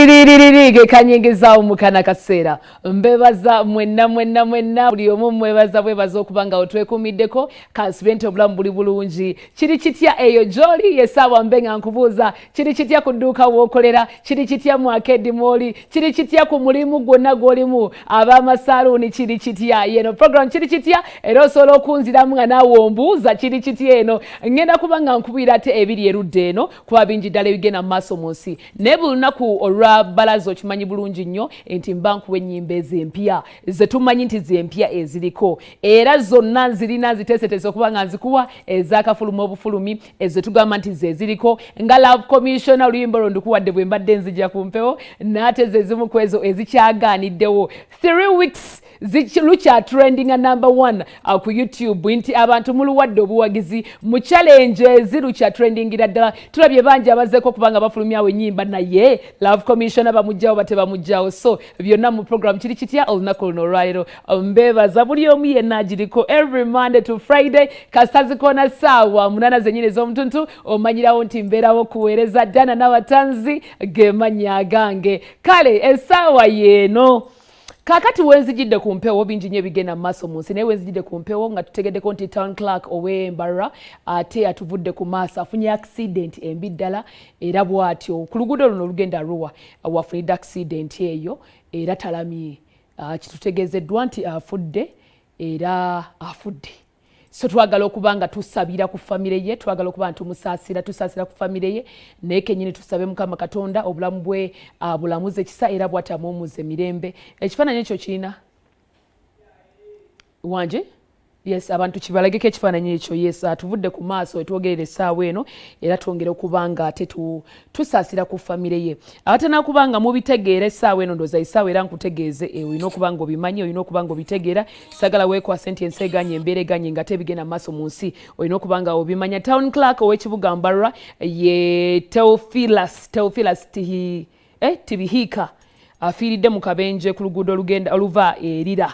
ge kanyengeza omukana kaseera mbebaza mwenna buli omu mwebaza okubanga otwekumiddeko kasibente obulamu buli bulungi kiri kitya eyo joli yesawa mbenga nkubuuza kiri kitya ku dduuka w'okolera kiri kitya mu akedi mwoli kiri kitya ku mulimu gwonna gw'olimu ab'amasaluuni kiri kitya yeno program kiri kitya era osobola okunziramu nga naawe ombuuza kiri kitya eno ngenda kubanga nkubira ate ebiri erudde eno kuba bingi ddala ebigenda mu maaso mu nsi naye buli lunaku olwabalaza okimanyi bulungi nnyo nti mba nkuwa ennyimba ez'empya ze tumanyi nti z'empya eziriko era zonna nzirina nziteeseteese okuba nga nzikuwa ez'akafuluma obufulumi ezo tugamba nti ze ziriko nga love commissioner oluyimba olwo ndikuwadde bwe mbadde nzija ku mpewo n'ate ze zimu ku ezo ezikyagaaniddewo 3 weeks lukya trending number 1 ku YouTube nti abantu muluwadde obuwagizi mu challenge ezirukya trendingira ddala tulabye bangi abazeeko kubanga bafulumyawo ennyimba naye love commissioner bamugjawo batebamugjawo so byonna mu program kiri kitya olunaku luno olwaleero mbebaza buli omu yenna agiriko every Monday to Friday kasita zikoona ssaawa 8 zennyini ez'omutuntu omanyirawo nti mbeerawo kuweereza Dana n'abatanzi ge mannya gange kale essaawa yeeno kakati wenzijidde ku mpewo bingi nnyo ebigenda mu maaso mu nsi naye wenzijidde ku mpewo nga tutegeddeko nti town clerk ow'Embarra ate atuvudde ku maaso afunye accident embi ddala era bw'atyo ku luguudo luno olugenda Arua wafunidde accident eyo era talamye kitutegeezeddwa nti afudde era afudde so twagala okuba nga tusabira ku famire ye twagala okuba ntumusaasira tusaasira ku famire ye naye kennyini tusabe Mukama Katonda obulamu bwe bulamuze ekisa era bw'atamuwummuza emirembe ekifaananyi ekyo kirina wanje yes abantu kibalageko ekifaananyi ekyo yes atuvudde ku maaso etwogerera essaawa eno era twongere okuba nga ate tusaasira ku famire ye ate nakuba nga mubitegeera essaawa eno ndooza essaawa era nkutegeeze olina okuba nga obimanyi olina okuba nga obitegeera sagala weekwasa nti ensi eganye embeera eganye nga tebigenda mu maaso mu nsi olina okuba nga obimanya town clerk ow'ekibuga Mbarra ye Teophilus Tibihiika afiiridde mu kabenje ku luguudo oluva erira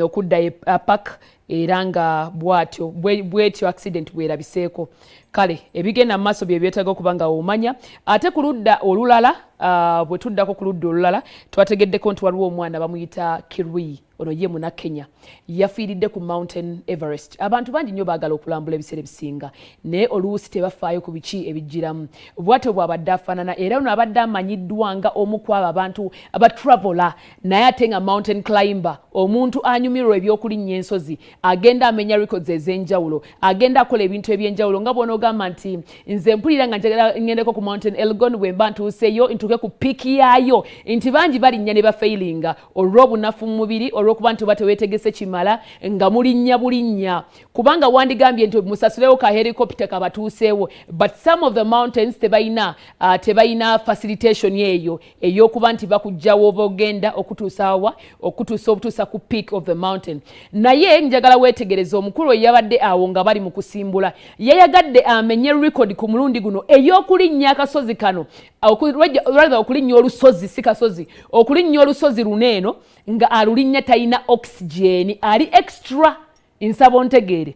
okudda park era nga bwetyo accident bwerabiseeko kale ebigenda mu maaso bye byetaaga okuba nga omanya ate ku ludda olulala bwe tuddako ku ludda olulala twategeddeko nti waliwo omwana bamuyita Kirui ono ye muna Kenya yafiiridde ku Mountain Everest abantu bangi nnyo baagala okulambula ebiseera ebisinga naye oluusi tebafaayo ku biki ebijjiramu bw'atyo bw'abadde afaanana era ono abadde amanyiddwa nga omu ku abo abantu abatraveler naye ate nga mountain climber omuntu anyumirwa ebyokulinnya ensozi agenda amenya records ez'enjawulo agenda akola ebintu eby'enjawulo nga bw'onoogamba nti nze mpulira nga njagala ngendeko ku Mountain Elgon bwe mba ntuuseeyo ntuuke ku piiki yaayo nti bangi balinnya ne bafailinga olw'obunafu mu mubiri olw'okuba nti oba teweetegese kimala nga mulinnya bulinnya kubanga wandigambye nti musasulewo ka helicopter kabatuuseewo but some of the mountains tebayina facilitation eyo ey'okuba nti bakugjawo oba ogenda okutuusa ku peak of the mountain naye njagala weetegereza omukulu eyabadde awo nga bali mu kusimbula yayagadde amenye record ku mulundi guno ey'okulinnya akasozi kano okulinnya olusozi si kasozi okulinnya olusozi luneeno nga alulinnya talina oxygen ali extra nsaba ontegeere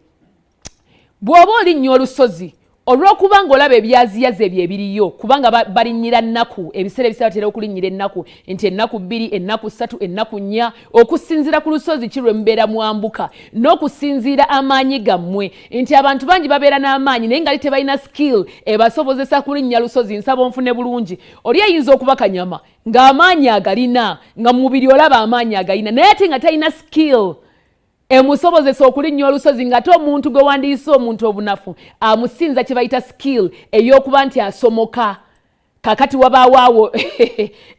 bw'oba olinnya olusozi olw'okuba ng'olaba ebyaziyazi ebyo ebiriyo kubanga balinnyira nnaku ebiseera ebiseera batera okulinnyira ennaku nti ennaku 2 ennaku 3 ennaku 4 okusinziira ku lusozi kirwe mubeera mwambuka n'okusinziira amaanyi gammwe nti abantu bangi babeera n'amaanyi naye nga tebalina skill ebasobozesa kulinnya lusozi nsaba onfune bulungi oli ayinza okuba kanyama ng'amaanyi agalina nga mu mubiri olaba amaanyi agalina naye ate nga talina skill emusobozesa okulinnya olusozi ng'ate omuntu gwe wandiise omuntu obunafu amusinza kye bayita skill ey'okuba nti asomoka kakati wabaawo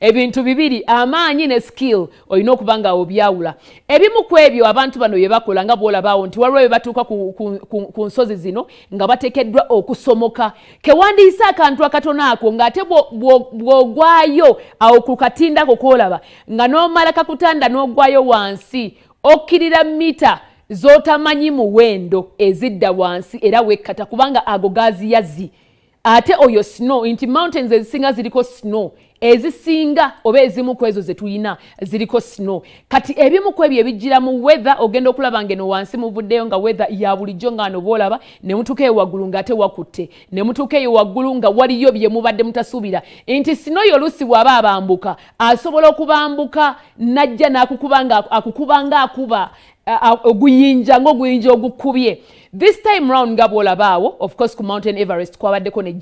ebintu bibiri amaanyi ne skill olina okuba nga obyawula ebimu ku ebyo abantu bano bye bakola nga bw'olabaawo nti waliwo bye batuuka ku nsozi zino nga bateekeddwa okusomoka kewandiise akantu akatono ako ng'ate bw'ogwayo awo ku katindako kwolaba nga n'omala kakutanda n'ogwayo wansi okkirira mita z'otamanyi muwendo ezidda wansi era wekkata kubanga ago gaziyazi ate oyo snow nti mountains ezisinga ziriko snow ezisinga oba ezimu ku ezo ze tulina ziriko snow. Kati ebimu ku ebyo ebijjira mu weather ogenda okulaba ngeno wansi muvuddeyo nga weather ya bulijjo nga ano boolaba ne mutuuka eyo waggulu ng'ate wakutte, ne mutuuka eyo waggulu nga waliyo bye mubadde mutasuubira nti snow yo oluusi bw'aba abambuka asobola okubambuka najja n'akukubanga akuba oguyinja ng'oguyinja ogukubye. This time round nga bw'olabaawo of course ku Mountain Everest kwabaddeko ne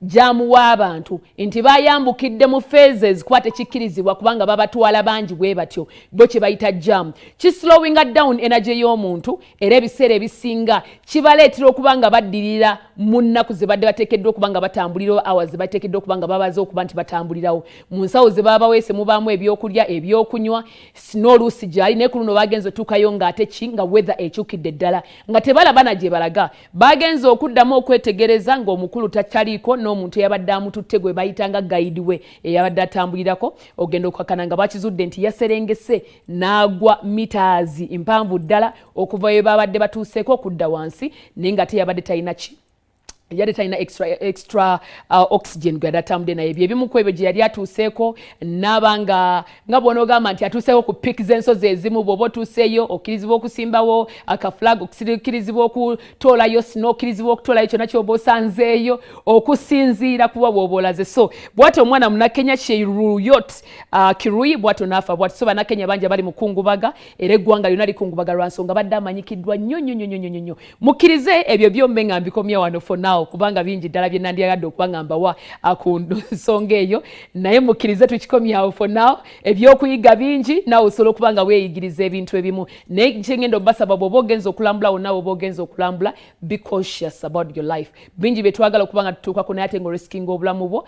jaamu w'abantu nti bayambukidde mu phases kuba tekikkirizibwa kubanga babatwala bangi bwe batyo bo kye bayita jaamu. Kislowinga down energy y'omuntu era ebiseera ebisinga kibaleetera okuba nga baddirira mu nnaku ze badde bateekeddwa okuba nga batambulirawo, hours ze bateekeddwa okuba nga babaze okuba nti batambulirawo. Mu nsawo ze baba baweese mubaamu ebyokulya ebyokunywa snow oluusi gyali naye ku luno bagenze otuukayo ng'ate ki nga weather ekyukidde ddala nga tebalaba na gye balaga. Bagenze okuddamu okwetegereza ng'omukulu takyaliiko n'omuntu eyabadde amututte gwe bayitanga guide we eyabadde atambulirako ogenda okukakana nga bakizudde nti yaserengese n'agwa meters mpanvu ddala okuva we babadde batuuseeko okudda wansi naye nga teyabadde talina ki yali talina extra oxygen gwe adatambudde naye ebimu ku ebyo gye yali atuuseeko n'abanga nga bw'onoogamba nti atuuseeko ku piiki z'ensozi ezimu bw'oba otuuseeyo okkirizibwa okusimbawo akaflag, okkirizibwa okutoolayo snow, okkirizibwa okutoolayo kyonna ky'oba osanzeeyo okusinziira kuba bw'oba olaze. So bw'atyo omwana Munnakenya Cheruyot Kirui bw'atyo n'afa bw'atyo. So Bannakenya bangi abali mu kungubaga era eggwanga lyonna likungubaga lwa nsonga badde amanyikiddwa nnyo. Mukkirize ebyo byombi nga mbikomya wano for now kubanga bingi ddala bye nandyagadde okuba nga mbawa ku nsonga eyo naye mukkirize tukikomyawo for now. Ebyokuyiga bingi naawe osobola okuba nga weeyigiriza ebintu ebimu naye kyengenda obasaba bw'oba ogenza okulambula wonna bw'oba ogenza okulambula be cautious about your life. Bingi bye twagala okuba nga tutuukako naye ate ng'oriskinga obulamu bwo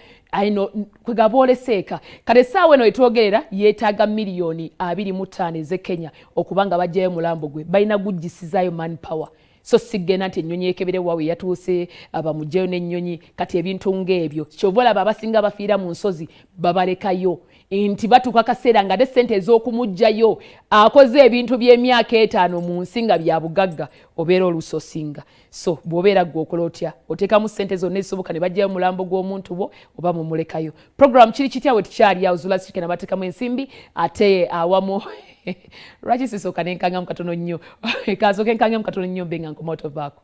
kwegaba oleseeka. Kale essaawa eno etwogerera yeetaaga miliyoni 25 ez'e Kenya okuba nga bajjayo mulambo gwe balina guggisizaayo manpower. So sigena nti ennyonyi ekebere wawe yatuuse abamugyeyo n'ennyonyi kati ebintu ng'ebyo kyova olaba abasinga abafiira mu nsozi babalekayo nti batuuka kaseera nga ate ssente ez'okumuggyayo akoze ebintu by'emyaka 5 mu nsi nga bya bugagga obeera oluusi osinga. So bw'obeera gwe okola otya oteekamu ssente zonna ezisoboka ne bajjayo mulambo gw'omuntu bo oba mumulekayo. Program kiri kitya we tukyali awo Zula Sirike nabateekamu ensimbi ate awamu lwaki sisooka nenkangamu katono nnyo kasooka enkangamu katono nnyo mbe nga nkomaotovaako.